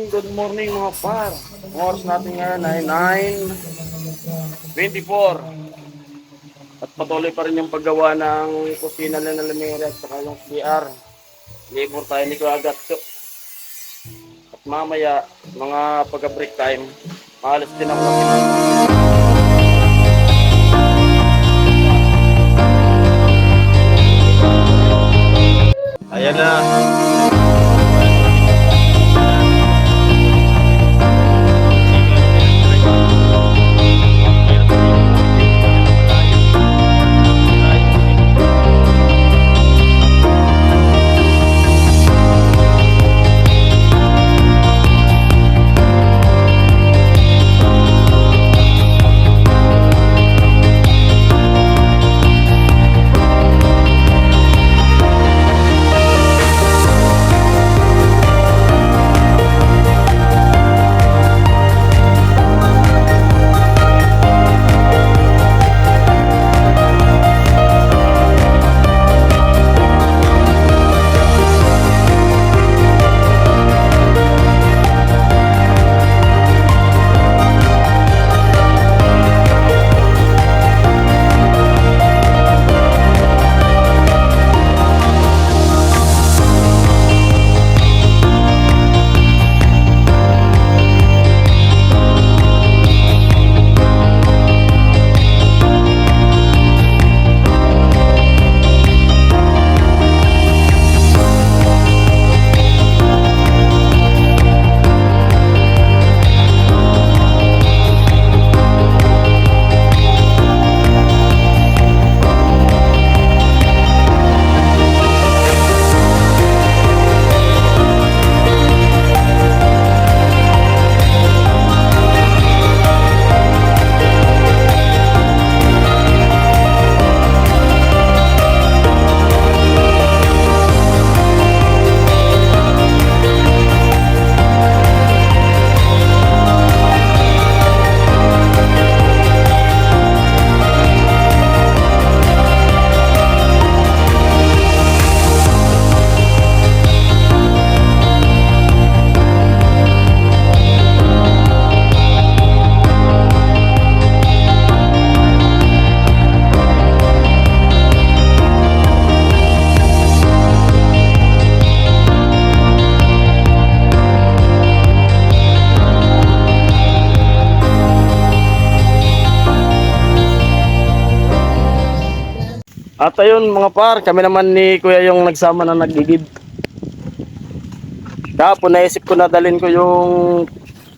good morning mga par. Ang oras natin ngayon ay 9:24. At patuloy pa rin yung paggawa ng kusina na Lamere at saka yung CR. Labor tayo ni Kuagatso. At mamaya, mga pagka-break time, maalis din ako kasi. Ayan na. At ayun mga par, kami naman ni Kuya yung nagsama na nagigib. Kahapon naisip ko na dalhin ko yung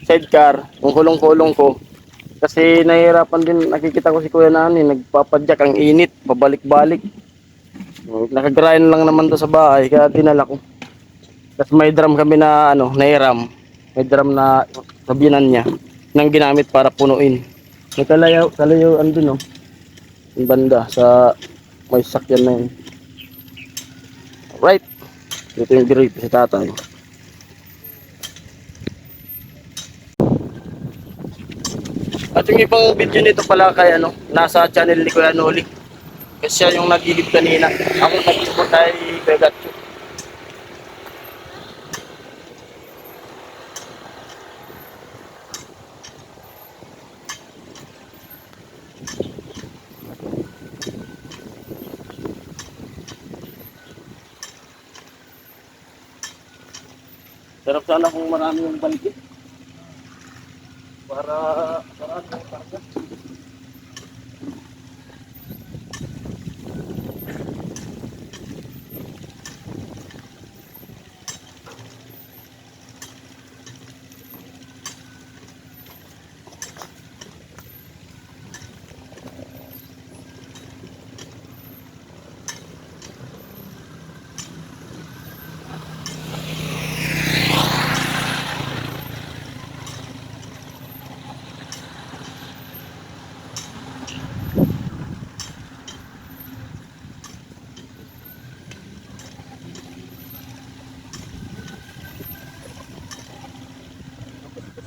sidecar, yung kulong-kulong ko. Kasi nahihirapan din, nakikita ko si Kuya na nagpapadyak, ang init, pabalik-balik. Nakagrind lang naman to sa bahay, kaya dinala ko. Tapos may drum kami na nairam. May drum na sabinan niya, nang ginamit para punuin. May kalayaw andun yung banda sa may sakyan na yun. Right. Ito yung grip si tatay. At yung ibang video nito pala kay nasa channel ni Kuya Noli. Kasi siya yung nagigib kanina. Ako nag-support kay Begatcho. Sarap sana kung marami yung balik para yung karga.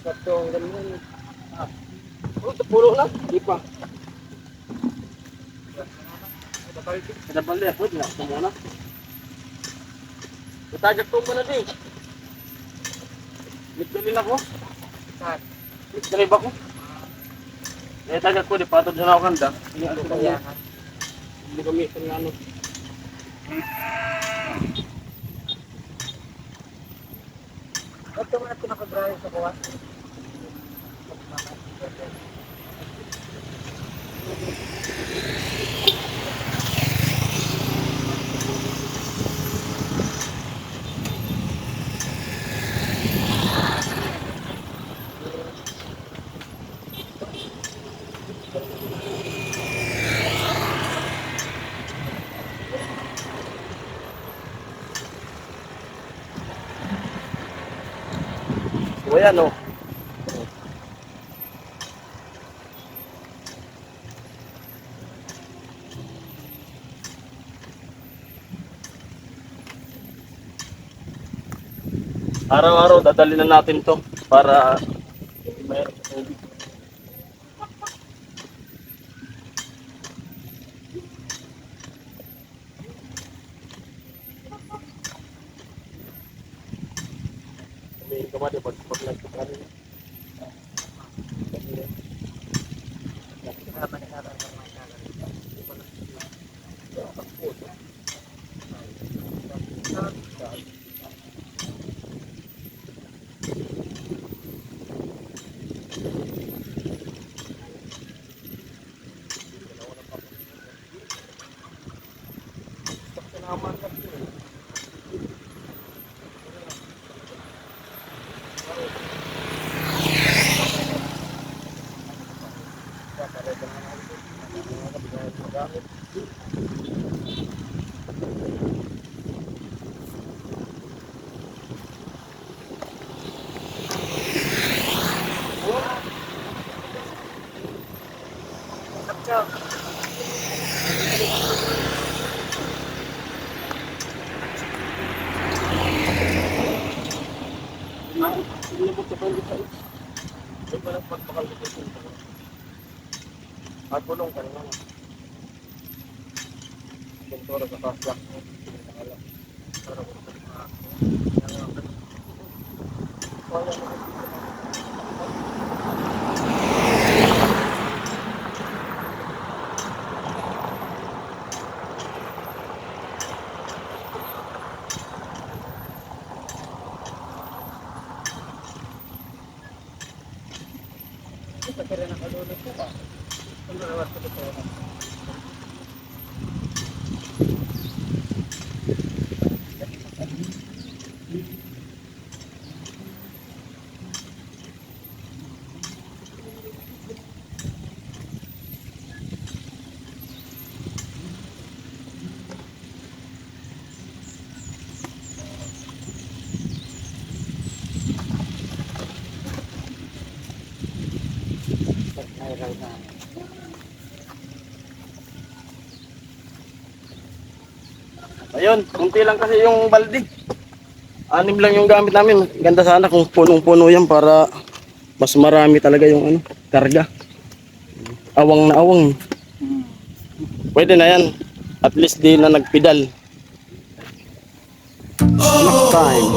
Ito ang ganyan. Ito puro lang. Di pa. Ada balik apa dia? Semua nak. Kita ajak tu mana ni? Nagdalin ako. Nagdalib ako. Eh, tagat ko, di patod na ako kanda. Hindi ano ko yan. Hindi kami itong ano. Ito mo na pinakagrahe sa kawas. O yan, o. Araw-araw dadalhin na natin to para mayroon sa tubig. Sabihin ko ba, di ba, pag nagkakaroon. At pulong ka naman. Pintura sa kasyak. Ayun, kunti lang kasi yung balde. 6 lang yung gamit namin. Ganda sana kung punong-puno yan para mas marami talaga yung ano, karga. Awang na awang. Pwede na yan. At least di na nagpedal. Next time.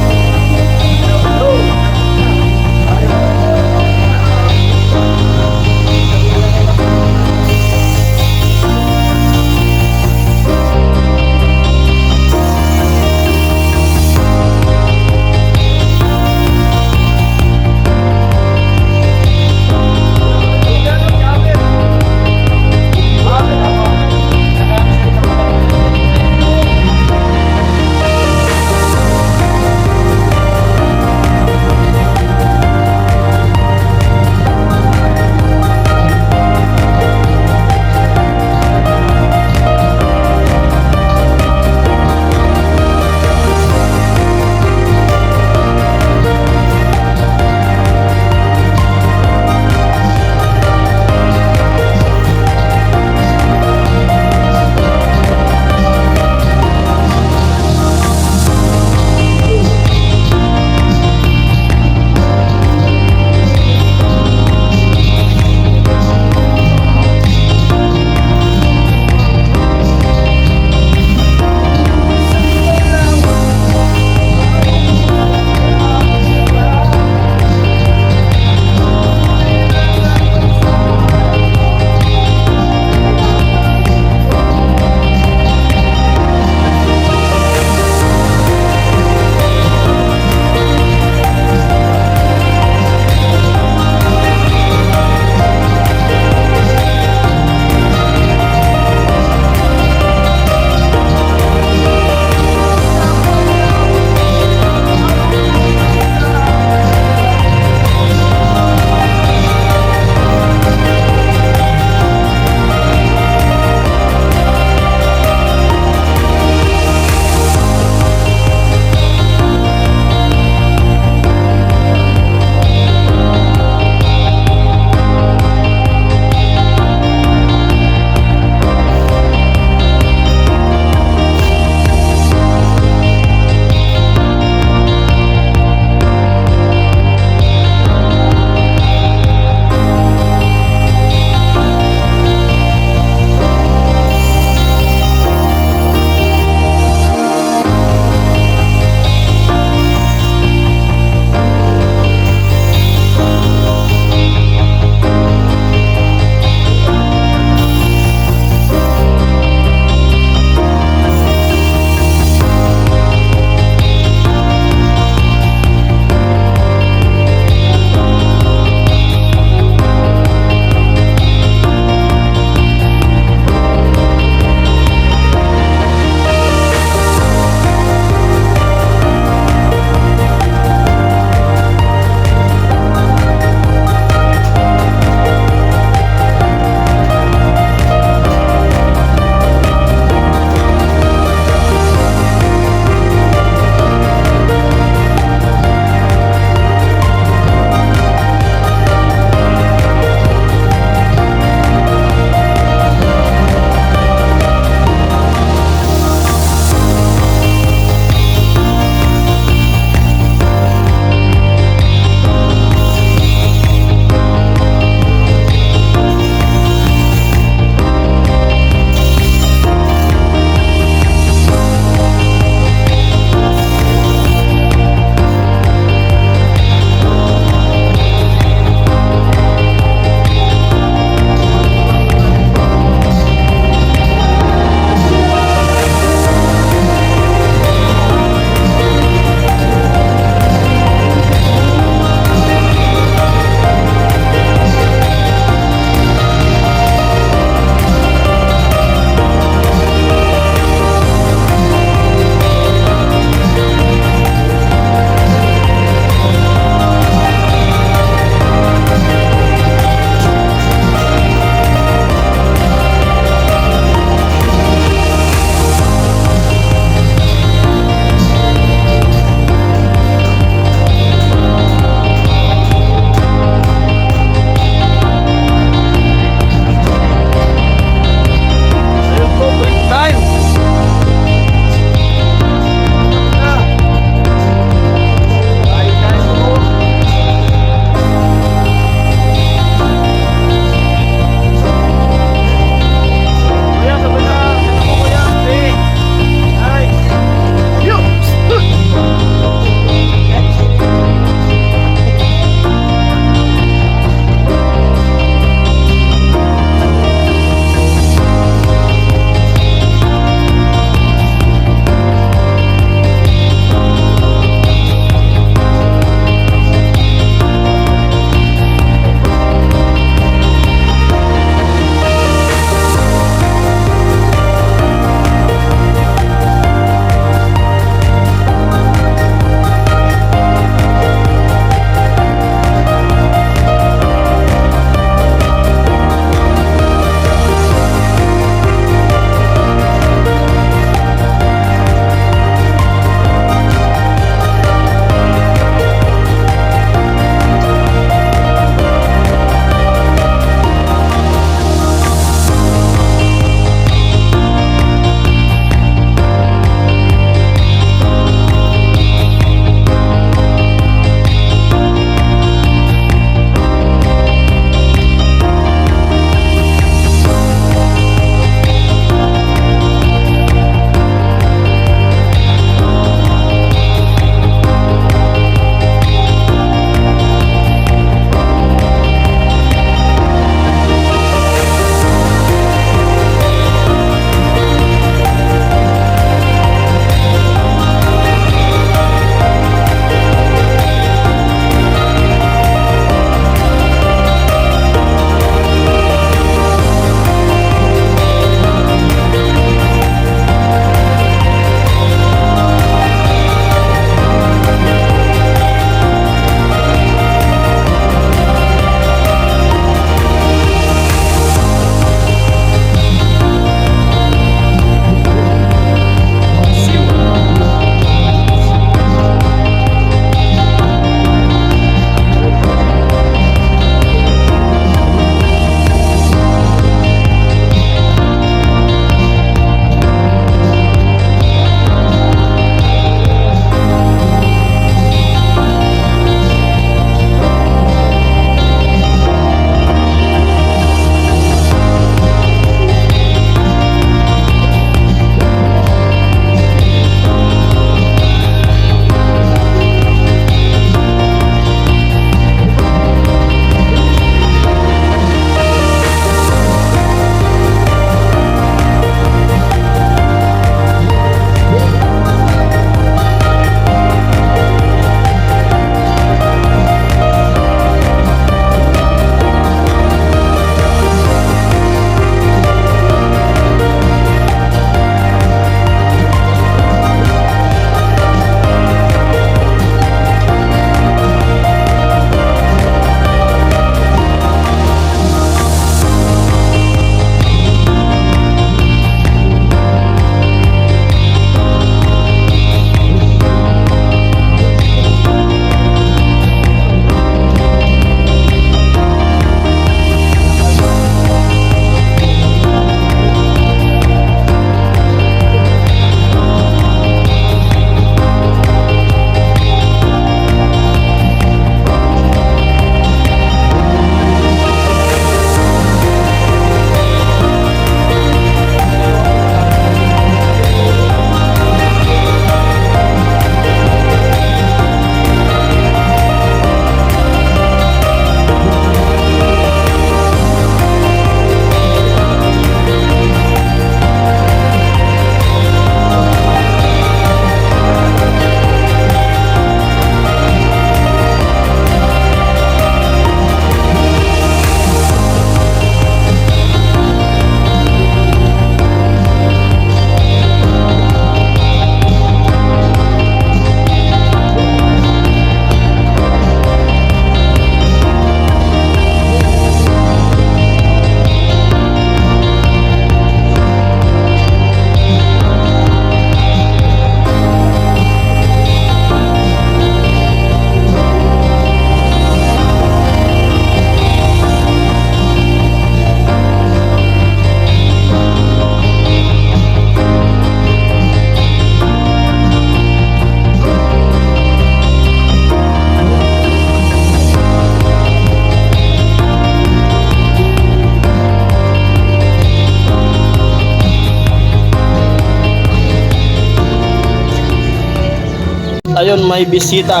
Ayun, may bisita.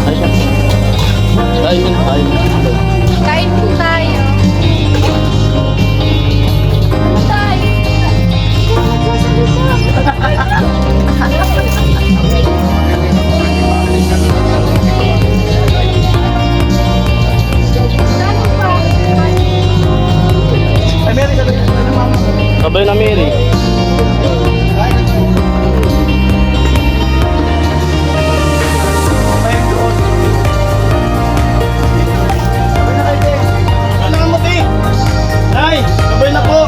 Ayun. Ayun, ayun. Kain po tayo. Ano tayo? Sabay na Mary. Nay, sabay na po.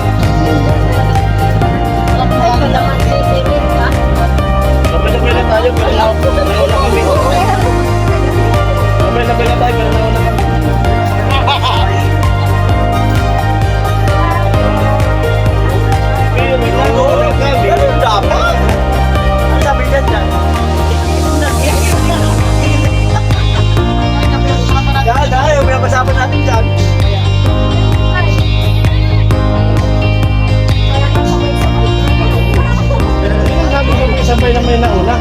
Sabay na tayo, pero nauna kami. Sabay na tayo, pero nauna kami. Sabay na may nauna.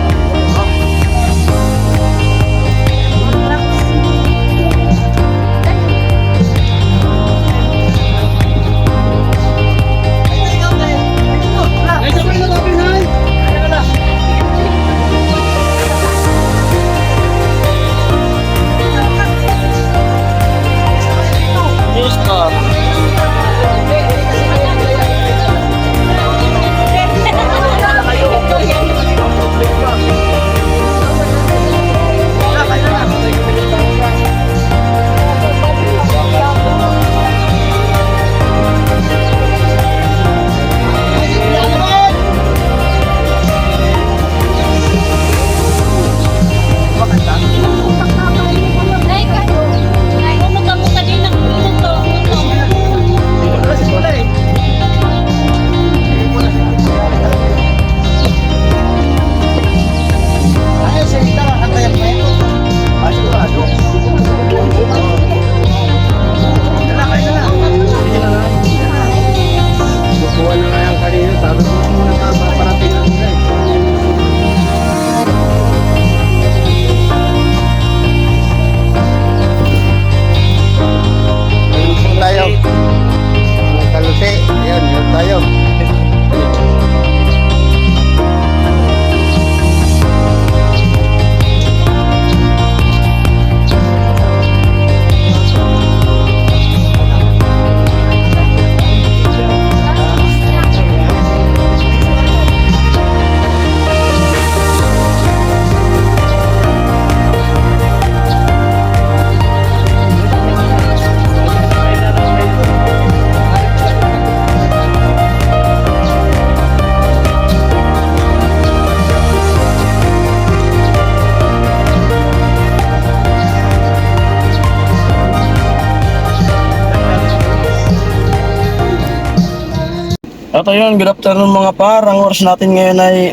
At ayun, good afternoon mga par. Ang oras natin ngayon ay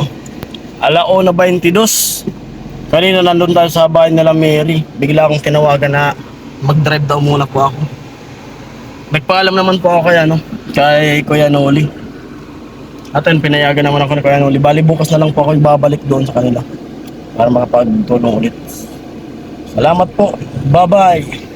1:22. Kanina nandun tayo sa bahay nila Mary. Bigla akong tinawagan na mag-drive daw muna po ako. Nagpaalam naman po ako kay Kuya Noli. At ayun, pinayagan naman ako ni Kuya Noli. Bali bukas na lang po ako ibabalik doon sa kanila para makapagtulong ulit. Salamat po. Bye-bye.